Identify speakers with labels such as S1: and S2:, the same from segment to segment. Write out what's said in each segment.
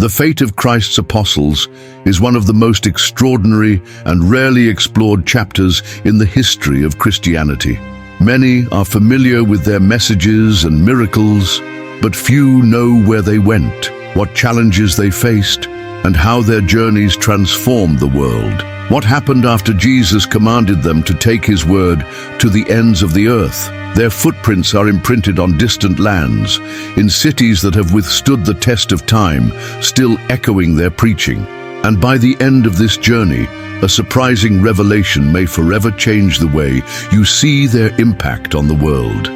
S1: The fate of Christ's apostles is one of the most extraordinary and rarely explored chapters in the history of Christianity. Many are familiar with their messages and miracles, but few know where they went, what challenges they faced, and how their journeys transformed the world. What happened after Jesus commanded them to take his word to the ends of the earth? Their footprints are imprinted on distant lands, in cities that have withstood the test of time, still echoing their preaching. And by the end of this journey, a surprising revelation may forever change the way you see their impact on the world.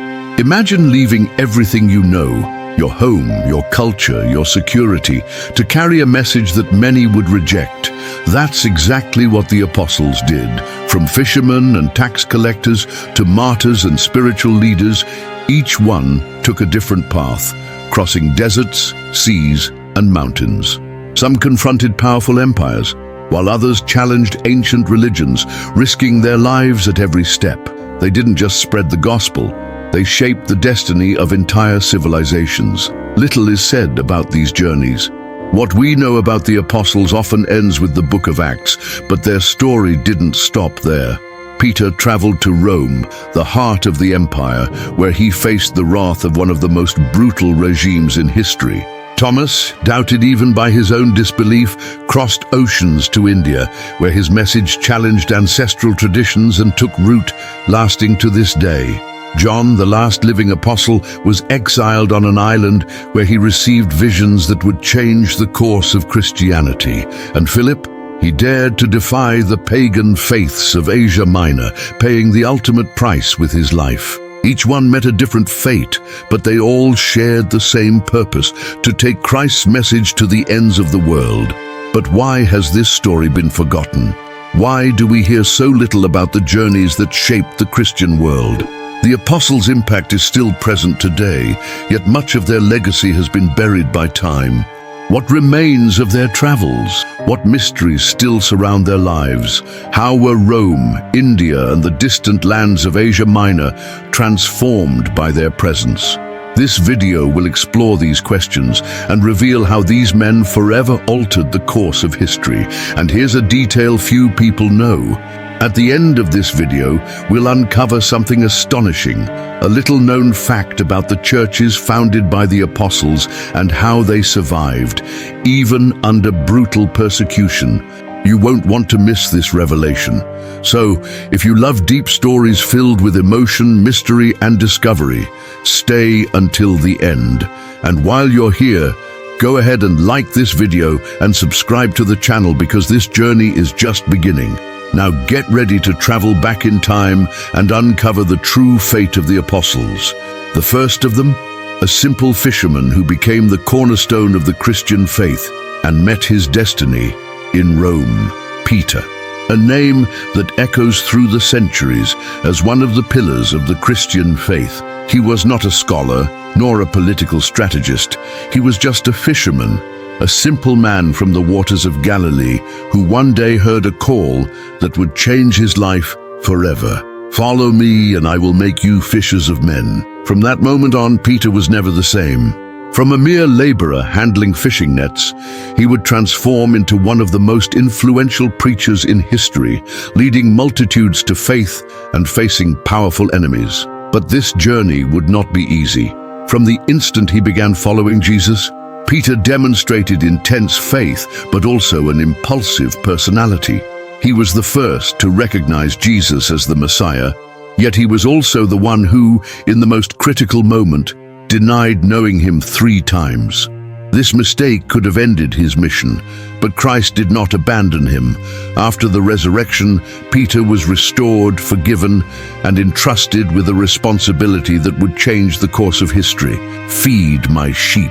S1: Imagine leaving everything you know, your home, your culture, your security, to carry a message that many would reject. That's exactly what the apostles did. From fishermen and tax collectors to martyrs and spiritual leaders, each one took a different path, crossing deserts, seas, and mountains. Some confronted powerful empires, while others challenged ancient religions, risking their lives at every step. They didn't just spread the gospel, they shaped the destiny of entire civilizations. Little is said about these journeys. What we know about the apostles often ends with the book of Acts, but their story didn't stop there. Peter traveled to Rome, the heart of the empire, where he faced the wrath of one of the most brutal regimes in history. Thomas, doubted even by his own disbelief, crossed oceans to India, where his message challenged ancestral traditions and took root, lasting to this day. John, the last living apostle, was exiled on an island where he received visions that would change the course of Christianity. And Philip, he dared to defy the pagan faiths of Asia Minor, paying the ultimate price with his life. Each one met a different fate, but they all shared the same purpose, to take Christ's message to the ends of the world. But why has this story been forgotten? Why do we hear so little about the journeys that shaped the Christian world? The apostles' impact is still present today, yet much of their legacy has been buried by time. What remains of their travels? What mysteries still surround their lives? How were Rome, India, and the distant lands of Asia Minor transformed by their presence? This video will explore these questions and reveal how these men forever altered the course of history. And here's a detail few people know. At the end of this video, we'll uncover something astonishing, a little-known fact about the churches founded by the apostles and how they survived, even under brutal persecution. You won't want to miss this revelation. So, if you love deep stories filled with emotion, mystery, and discovery, stay until the end. And while you're here, go ahead and like this video and subscribe to the channel, because this journey is just beginning. Now get ready to travel back in time and uncover the true fate of the apostles. The first of them, a simple fisherman who became the cornerstone of the Christian faith and met his destiny in Rome, Peter. A name that echoes through the centuries as one of the pillars of the Christian faith. He was not a scholar, nor a political strategist. He was just a fisherman, a simple man from the waters of Galilee who one day heard a call that would change his life forever. "Follow me, and I will make you fishers of men." From that moment on, Peter was never the same. From a mere laborer handling fishing nets, he would transform into one of the most influential preachers in history, leading multitudes to faith and facing powerful enemies. But this journey would not be easy. From the instant he began following Jesus, Peter demonstrated intense faith, but also an impulsive personality. He was the first to recognize Jesus as the Messiah, yet he was also the one who, in the most critical moment, denied knowing him 3 times. This mistake could have ended his mission, but Christ did not abandon him. After the resurrection, Peter was restored, forgiven, and entrusted with a responsibility that would change the course of history. "Feed my sheep."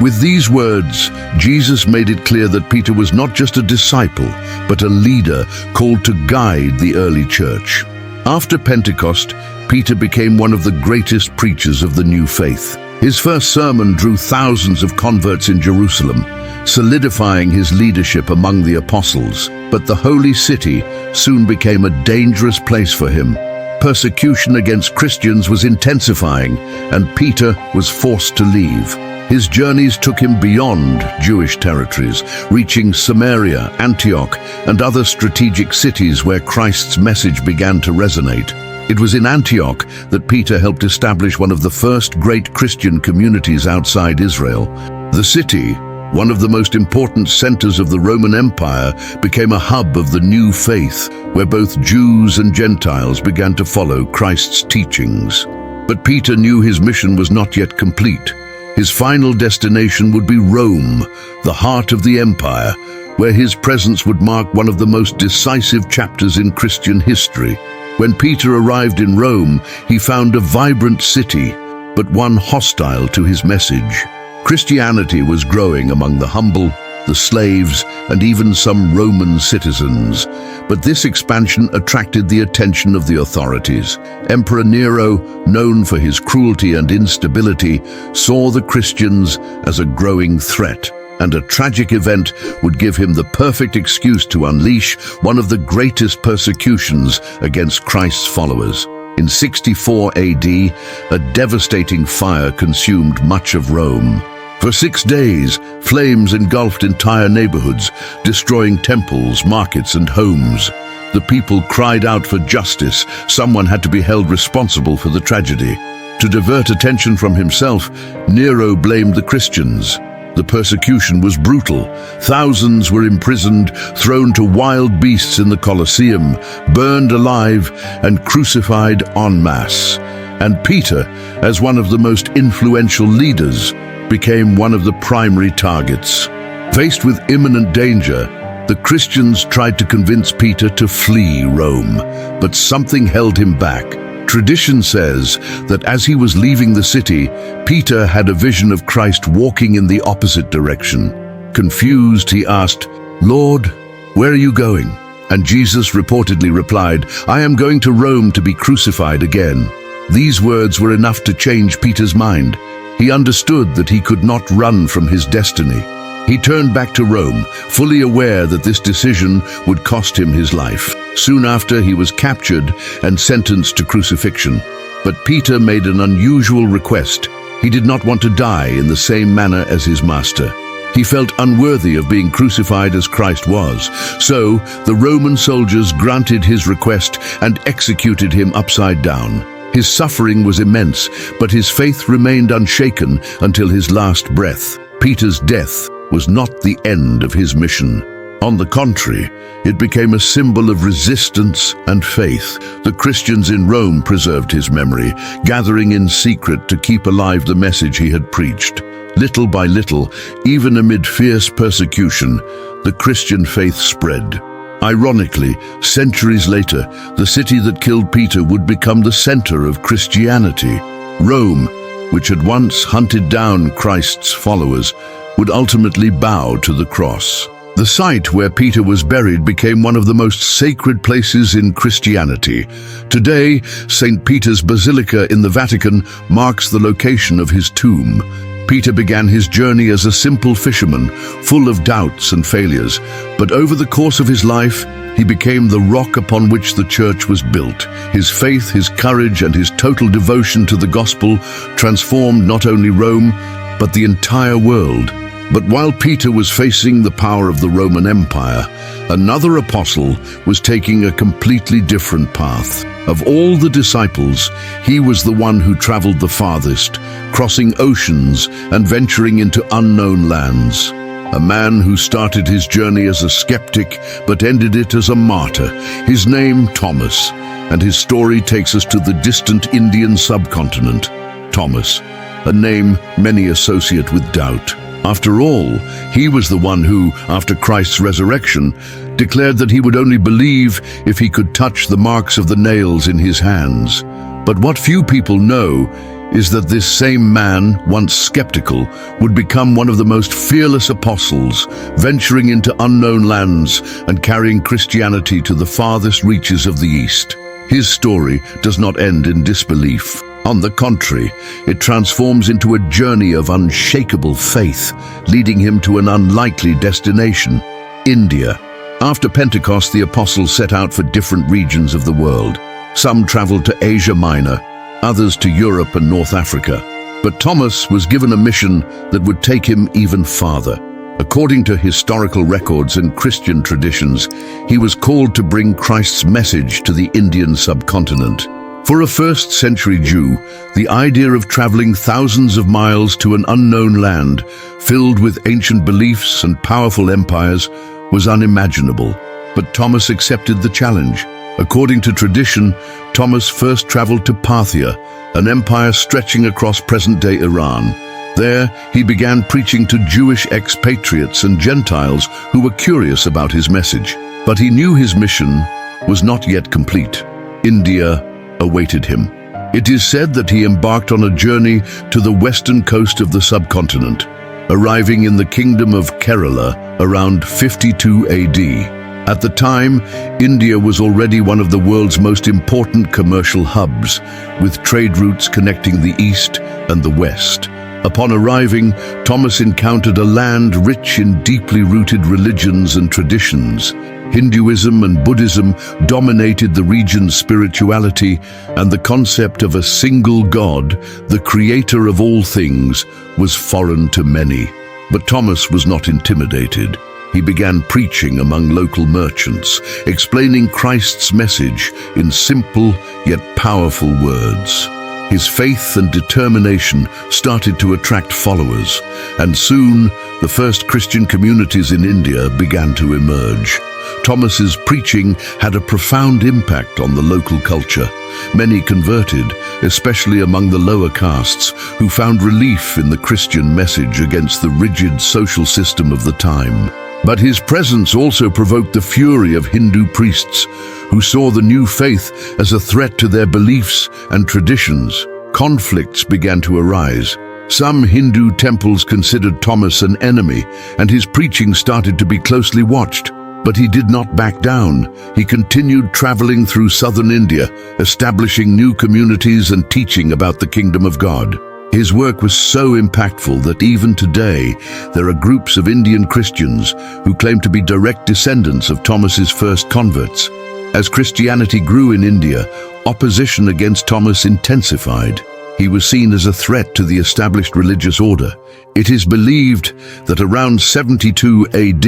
S1: With these words, Jesus made it clear that Peter was not just a disciple, but a leader called to guide the early church. After Pentecost, Peter became one of the greatest preachers of the new faith. His first sermon drew thousands of converts in Jerusalem, solidifying his leadership among the apostles. But the holy city soon became a dangerous place for him. Persecution against Christians was intensifying, and Peter was forced to leave. His journeys took him beyond Jewish territories, reaching Samaria, Antioch, and other strategic cities where Christ's message began to resonate. It was in Antioch that Peter helped establish one of the first great Christian communities outside Israel. The city, one of the most important centers of the Roman Empire, became a hub of the new faith, where both Jews and Gentiles began to follow Christ's teachings. But Peter knew his mission was not yet complete. His final destination would be Rome, the heart of the empire, where his presence would mark one of the most decisive chapters in Christian history. When Peter arrived in Rome, he found a vibrant city, but one hostile to his message. Christianity was growing among the humble, the slaves, and even some Roman citizens. But this expansion attracted the attention of the authorities. Emperor Nero, known for his cruelty and instability, saw the Christians as a growing threat, and a tragic event would give him the perfect excuse to unleash one of the greatest persecutions against Christ's followers. In 64 AD, a devastating fire consumed much of Rome. For 6 days, flames engulfed entire neighborhoods, destroying temples, markets, and homes. The people cried out for justice. Someone had to be held responsible for the tragedy. To divert attention from himself, Nero blamed the Christians. The persecution was brutal. Thousands were imprisoned, thrown to wild beasts in the Colosseum, burned alive, and crucified en masse. And Peter, as one of the most influential leaders, became one of the primary targets. Faced with imminent danger, the Christians tried to convince Peter to flee Rome, but something held him back. Tradition says that as he was leaving the city, Peter had a vision of Christ walking in the opposite direction. Confused, he asked, "Lord, where are you going?" And Jesus reportedly replied, "I am going to Rome to be crucified again." These words were enough to change Peter's mind. He understood that he could not run from his destiny. He turned back to Rome, fully aware that this decision would cost him his life. Soon after, he was captured and sentenced to crucifixion. But Peter made an unusual request. He did not want to die in the same manner as his master. He felt unworthy of being crucified as Christ was. So, the Roman soldiers granted his request and executed him upside down. His suffering was immense, but his faith remained unshaken until his last breath. Peter's death was not the end of his mission. On the contrary, it became a symbol of resistance and faith. The Christians in Rome preserved his memory, gathering in secret to keep alive the message he had preached. Little by little, even amid fierce persecution, the Christian faith spread. Ironically, centuries later, the city that killed Peter would become the center of Christianity. Rome, which had once hunted down Christ's followers, would ultimately bow to the cross. The site where Peter was buried became one of the most sacred places in Christianity. Today, St. Peter's Basilica in the Vatican marks the location of his tomb. Peter began his journey as a simple fisherman, full of doubts and failures. But over the course of his life, he became the rock upon which the church was built. His faith, his courage, and his total devotion to the gospel transformed not only Rome, but the entire world. But while Peter was facing the power of the Roman Empire, another apostle was taking a completely different path. Of all the disciples, he was the one who traveled the farthest, crossing oceans and venturing into unknown lands. A man who started his journey as a skeptic but ended it as a martyr. His name, Thomas, and his story takes us to the distant Indian subcontinent. Thomas, a name many associate with doubt. After all, he was the one who, after Christ's resurrection, declared that he would only believe if he could touch the marks of the nails in his hands. But what few people know is that this same man, once skeptical, would become one of the most fearless apostles, venturing into unknown lands and carrying Christianity to the farthest reaches of the East. His story does not end in disbelief. On the contrary, it transforms into a journey of unshakable faith, leading him to an unlikely destination, India. After Pentecost, the apostles set out for different regions of the world. Some traveled to Asia Minor, others to Europe and North Africa. But Thomas was given a mission that would take him even farther. According to historical records and Christian traditions, he was called to bring Christ's message to the Indian subcontinent. For a first-century Jew, the idea of traveling thousands of miles to an unknown land, filled with ancient beliefs and powerful empires, was unimaginable. But Thomas accepted the challenge. According to tradition, Thomas first traveled to Parthia, an empire stretching across present-day Iran. There, he began preaching to Jewish expatriates and Gentiles who were curious about his message. But he knew his mission was not yet complete. India awaited him. It is said that he embarked on a journey to the western coast of the subcontinent, arriving in the kingdom of Kerala around 52 AD. At the time, India was already one of the world's most important commercial hubs, with trade routes connecting the east and the west. Upon arriving, Thomas encountered a land rich in deeply rooted religions and traditions. Hinduism and Buddhism dominated the region's spirituality, and the concept of a single God, the creator of all things, was foreign to many. But Thomas was not intimidated. He began preaching among local merchants, explaining Christ's message in simple yet powerful words. His faith and determination started to attract followers, and soon the first Christian communities in India began to emerge. Thomas's preaching had a profound impact on the local culture. Many converted, especially among the lower castes, who found relief in the Christian message against the rigid social system of the time. But his presence also provoked the fury of Hindu priests, who saw the new faith as a threat to their beliefs and traditions. Conflicts began to arise. Some Hindu temples considered Thomas an enemy, and his preaching started to be closely watched. But he did not back down. He continued traveling through southern India, establishing new communities and teaching about the kingdom of God. His work was so impactful that even today, there are groups of Indian Christians who claim to be direct descendants of Thomas's first converts. As Christianity grew in India, opposition against Thomas intensified. He was seen as a threat to the established religious order. It is believed that around 72 AD,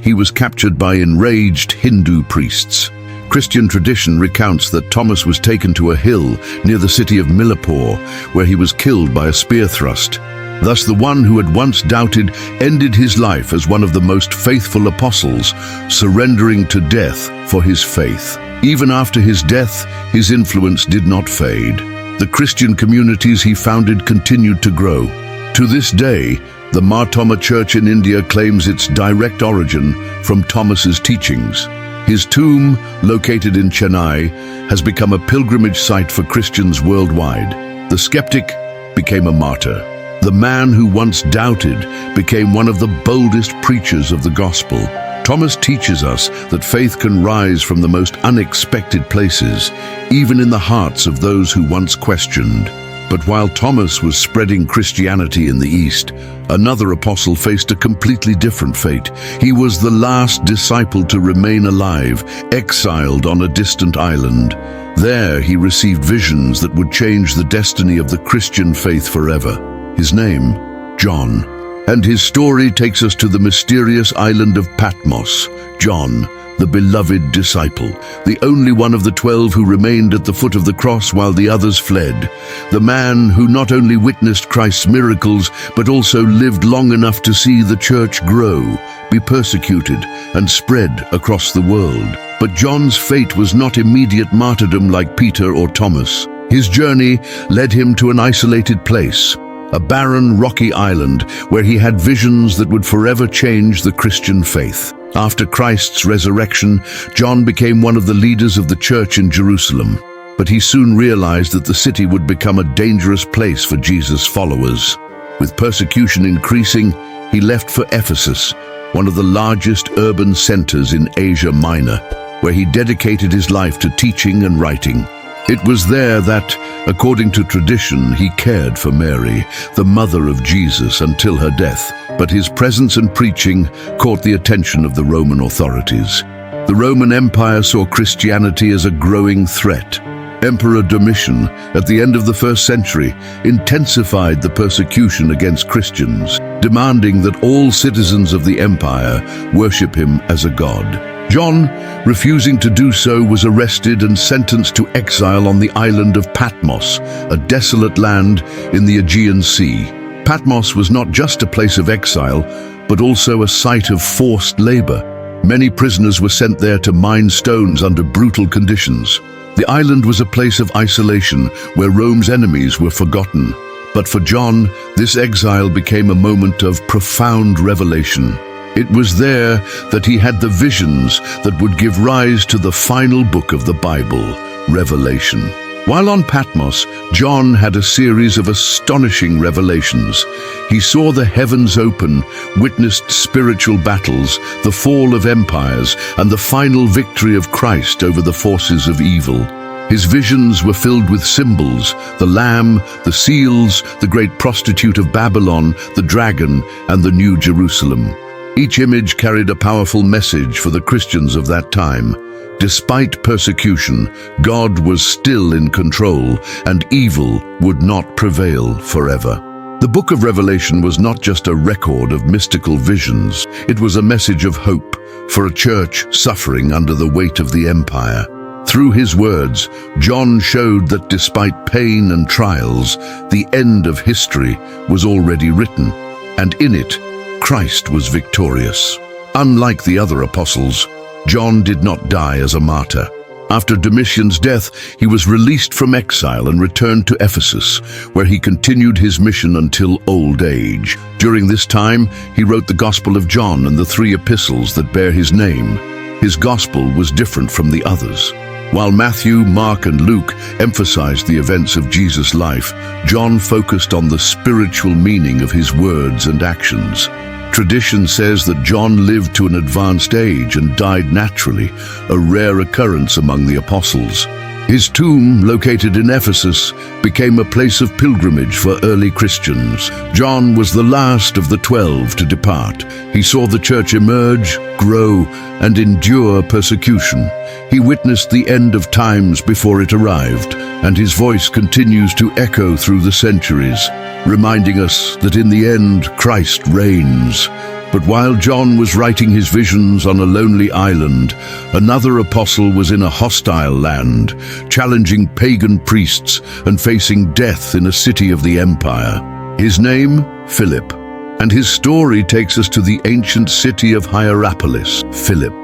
S1: he was captured by enraged Hindu priests. Christian tradition recounts that Thomas was taken to a hill near the city of Milapore, where he was killed by a spear thrust. Thus the one who had once doubted ended his life as one of the most faithful apostles, surrendering to death for his faith. Even after his death, his influence did not fade. The Christian communities he founded continued to grow. To this day, the Mar Thoma Church in India claims its direct origin from Thomas's teachings. His tomb, located in Chennai, has become a pilgrimage site for Christians worldwide. The skeptic became a martyr. The man who once doubted became one of the boldest preachers of the gospel. Thomas teaches us that faith can rise from the most unexpected places, even in the hearts of those who once questioned. But while Thomas was spreading Christianity in the East, another apostle faced a completely different fate. He was the last disciple to remain alive, exiled on a distant island. There he received visions that would change the destiny of the Christian faith forever. His name, John. And his story takes us to the mysterious island of Patmos. John, the beloved disciple, the only one of the 12 who remained at the foot of the cross while the others fled. The man who not only witnessed Christ's miracles, but also lived long enough to see the church grow, be persecuted, and spread across the world. But John's fate was not immediate martyrdom like Peter or Thomas. His journey led him to an isolated place, a barren, rocky island where he had visions that would forever change the Christian faith. After Christ's resurrection, John became one of the leaders of the church in Jerusalem. But he soon realized that the city would become a dangerous place for Jesus' followers. With persecution increasing, he left for Ephesus, one of the largest urban centers in Asia Minor, where he dedicated his life to teaching and writing. It was there that, according to tradition, he cared for Mary, the mother of Jesus, until her death. But his presence and preaching caught the attention of the Roman authorities. The Roman Empire saw Christianity as a growing threat. Emperor Domitian, at the end of the 1st century, intensified the persecution against Christians, demanding that all citizens of the empire worship him as a god. John, refusing to do so, was arrested and sentenced to exile on the island of Patmos, a desolate land in the Aegean Sea. Patmos was not just a place of exile, but also a site of forced labor. Many prisoners were sent there to mine stones under brutal conditions. The island was a place of isolation where Rome's enemies were forgotten. But for John, this exile became a moment of profound revelation. It was there that he had the visions that would give rise to the final book of the Bible, Revelation. While on Patmos, John had a series of astonishing revelations. He saw the heavens open, witnessed spiritual battles, the fall of empires, and the final victory of Christ over the forces of evil. His visions were filled with symbols: the Lamb, the seals, the great prostitute of Babylon, the dragon, and the New Jerusalem. Each image carried a powerful message for the Christians of that time. Despite persecution, God was still in control, and evil would not prevail forever. The book of Revelation was not just a record of mystical visions. It was a message of hope for a church suffering under the weight of the empire. Through his words, John showed that despite pain and trials, the end of history was already written, and in it, Christ was victorious. Unlike the other apostles, John did not die as a martyr. After Domitian's death, he was released from exile and returned to Ephesus, where he continued his mission until old age. During this time, he wrote the Gospel of John and the 3 epistles that bear his name. His gospel was different from the others. While Matthew, Mark, and Luke emphasized the events of Jesus' life, John focused on the spiritual meaning of his words and actions. Tradition says that John lived to an advanced age and died naturally, a rare occurrence among the apostles. His tomb, located in Ephesus, became a place of pilgrimage for early Christians. John was the last of the 12 to depart. He saw the church emerge, grow, and endure persecution. He witnessed the end of times before it arrived, and his voice continues to echo through the centuries, reminding us that in the end, Christ reigns. But while John was writing his visions on a lonely island, another apostle was in a hostile land, challenging pagan priests and facing death in a city of the empire. His name, Philip, and his story takes us to the ancient city of Hierapolis. Philip,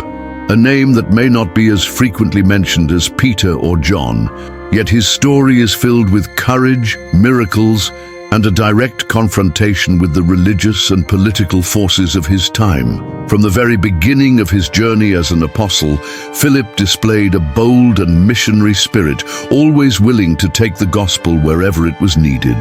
S1: a name that may not be as frequently mentioned as Peter or John, yet his story is filled with courage, miracles, and a direct confrontation with the religious and political forces of his time. From the very beginning of his journey as an apostle, Philip displayed a bold and missionary spirit, always willing to take the gospel wherever it was needed.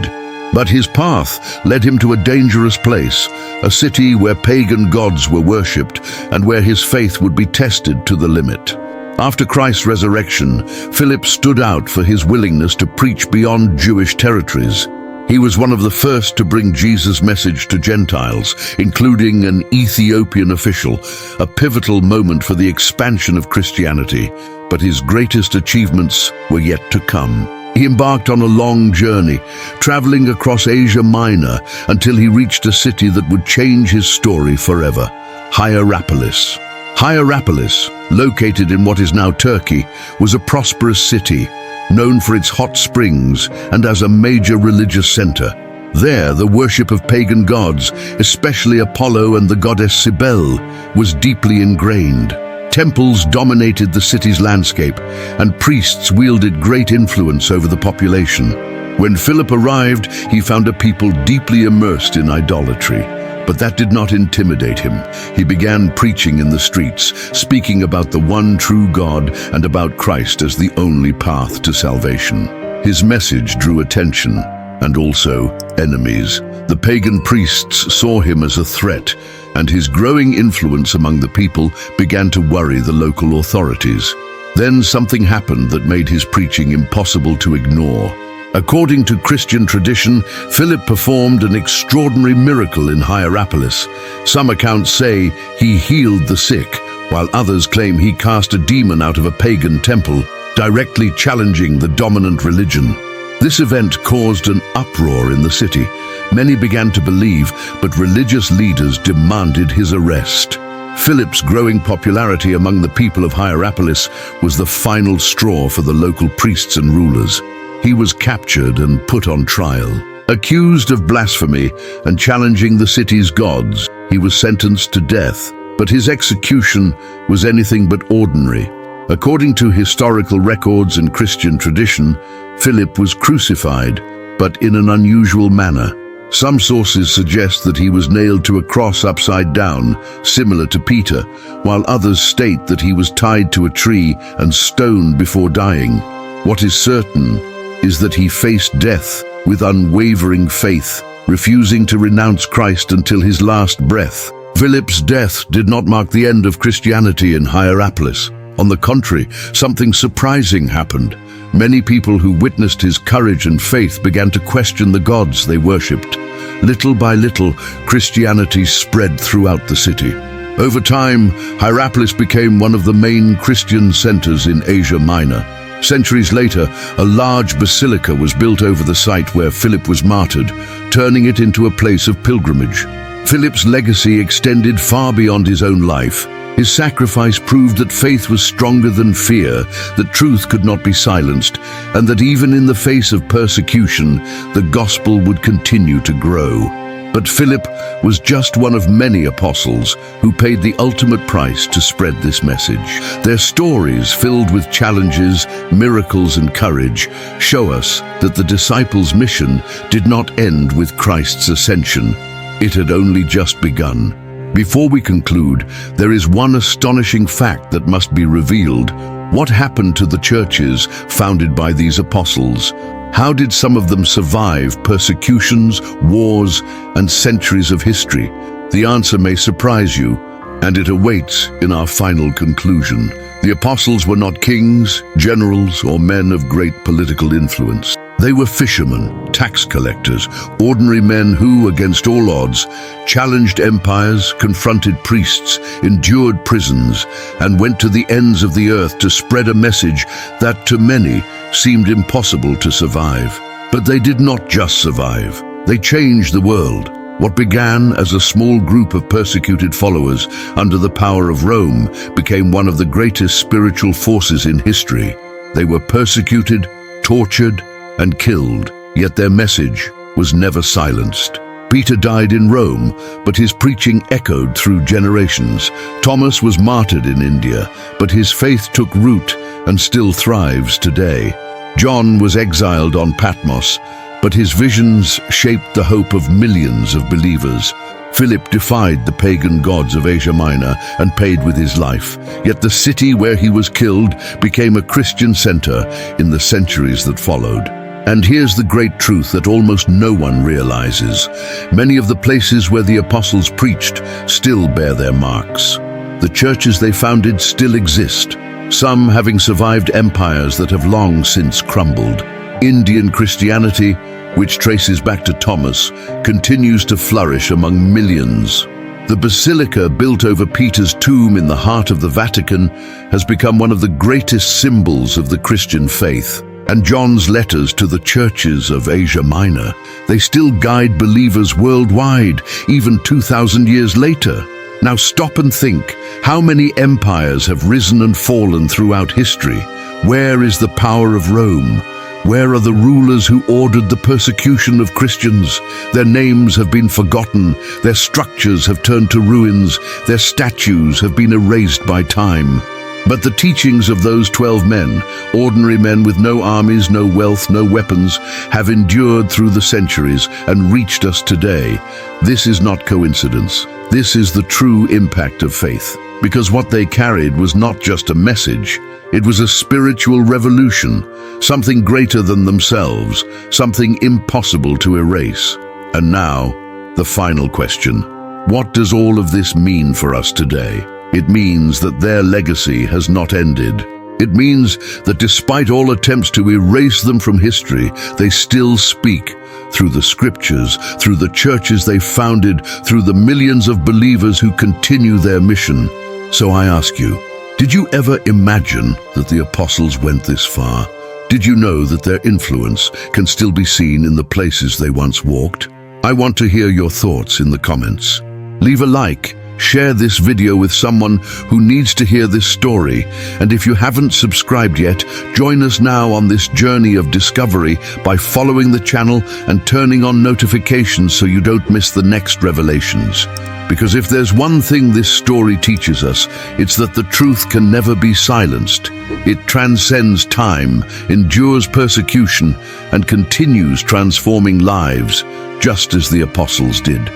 S1: But his path led him to a dangerous place, a city where pagan gods were worshipped and where his faith would be tested to the limit. After Christ's resurrection, Philip stood out for his willingness to preach beyond Jewish territories. He was one of the first to bring Jesus' message to Gentiles, including an Ethiopian official, a pivotal moment for the expansion of Christianity. But his greatest achievements were yet to come. He embarked on a long journey, traveling across Asia Minor until he reached a city that would change his story forever: Hierapolis. Hierapolis, located in what is now Turkey, was a prosperous city, known for its hot springs and as a major religious center. There, the worship of pagan gods, especially Apollo and the goddess Cybele, was deeply ingrained. Temples dominated the city's landscape, and priests wielded great influence over the population. When Philip arrived, he found a people deeply immersed in idolatry. But that did not intimidate him. He began preaching in the streets, speaking about the one true God and about Christ as the only path to salvation. His message drew attention, and also enemies. The pagan priests saw him as a threat, and his growing influence among the people began to worry the local authorities. Then something happened that made his preaching impossible to ignore. According to Christian tradition, Philip performed an extraordinary miracle in Hierapolis. Some accounts say he healed the sick, while others claim he cast a demon out of a pagan temple, directly challenging the dominant religion. This event caused an uproar in the city. Many began to believe, but religious leaders demanded his arrest. Philip's growing popularity among the people of Hierapolis was the final straw for the local priests and rulers. He was captured and put on trial. Accused of blasphemy and challenging the city's gods, he was sentenced to death, but his execution was anything but ordinary. According to historical records and Christian tradition, Philip was crucified, but in an unusual manner. Some sources suggest that he was nailed to a cross upside down, similar to Peter, while others state that he was tied to a tree and stoned before dying. What is certain is that he faced death with unwavering faith, refusing to renounce Christ until his last breath. Philip's death did not mark the end of Christianity in Hierapolis. On the contrary, something surprising happened. Many people who witnessed his courage and faith began to question the gods they worshipped. Little by little, Christianity spread throughout the city. Over time, Hierapolis became one of the main Christian centers in Asia Minor. Centuries later, a large basilica was built over the site where Philip was martyred, turning it into a place of pilgrimage. Philip's legacy extended far beyond his own life. His sacrifice proved that faith was stronger than fear, that truth could not be silenced, and that even in the face of persecution, the gospel would continue to grow. But Philip was just one of many apostles who paid the ultimate price to spread this message. Their stories, filled with challenges, miracles, and courage, show us that the disciples' mission did not end with Christ's ascension. It had only just begun. Before we conclude, there is one astonishing fact that must be revealed. What happened to the churches founded by these apostles? How did some of them survive persecutions, wars, and centuries of history? The answer may surprise you, and it awaits in our final conclusion. The apostles were not kings, generals, or men of great political influence. They were fishermen, tax collectors, ordinary men who, against all odds, challenged empires, confronted priests, endured prisons, and went to the ends of the earth to spread a message that, to many, seemed impossible to survive. But they did not just survive. They changed the world. What began as a small group of persecuted followers under the power of Rome became one of the greatest spiritual forces in history. They were persecuted, tortured, and killed, yet their message was never silenced. Peter died in Rome, but his preaching echoed through generations. Thomas was martyred in India, but his faith took root and still thrives today. John was exiled on Patmos, but his visions shaped the hope of millions of believers. Philip defied the pagan gods of Asia Minor and paid with his life, yet the city where he was killed became a Christian center in the centuries that followed. And here's the great truth that almost no one realizes. Many of the places where the apostles preached still bear their marks. The churches they founded still exist, some having survived empires that have long since crumbled. Indian Christianity, which traces back to Thomas, continues to flourish among millions. The basilica built over Peter's tomb in the heart of the Vatican has become one of the greatest symbols of the Christian faith. And John's letters to the churches of Asia Minor, they still guide believers worldwide, even 2,000 years later. Now stop and think, how many empires have risen and fallen throughout history? Where is the power of Rome? Where are the rulers who ordered the persecution of Christians? Their names have been forgotten, their structures have turned to ruins, their statues have been erased by time. But the teachings of those 12 men, ordinary men with no armies, no wealth, no weapons, have endured through the centuries and reached us today. This is not coincidence. This is the true impact of faith. Because what they carried was not just a message, it was a spiritual revolution, something greater than themselves, something impossible to erase. And now, the final question. What does all of this mean for us today? It means that their legacy has not ended. It means that despite all attempts to erase them from history, they still speak through the scriptures, through the churches they founded, through the millions of believers who continue their mission. So I ask you, did you ever imagine that the apostles went this far? Did you know that their influence can still be seen in the places they once walked? I want to hear your thoughts in the comments. Leave a like, share this video with someone who needs to hear this story, and if you haven't subscribed yet, join us now on this journey of discovery by following the channel and turning on notifications so you don't miss the next revelations. Because if there's one thing this story teaches us, it's that the truth can never be silenced. It transcends time, endures persecution, and continues transforming lives, just as the apostles did.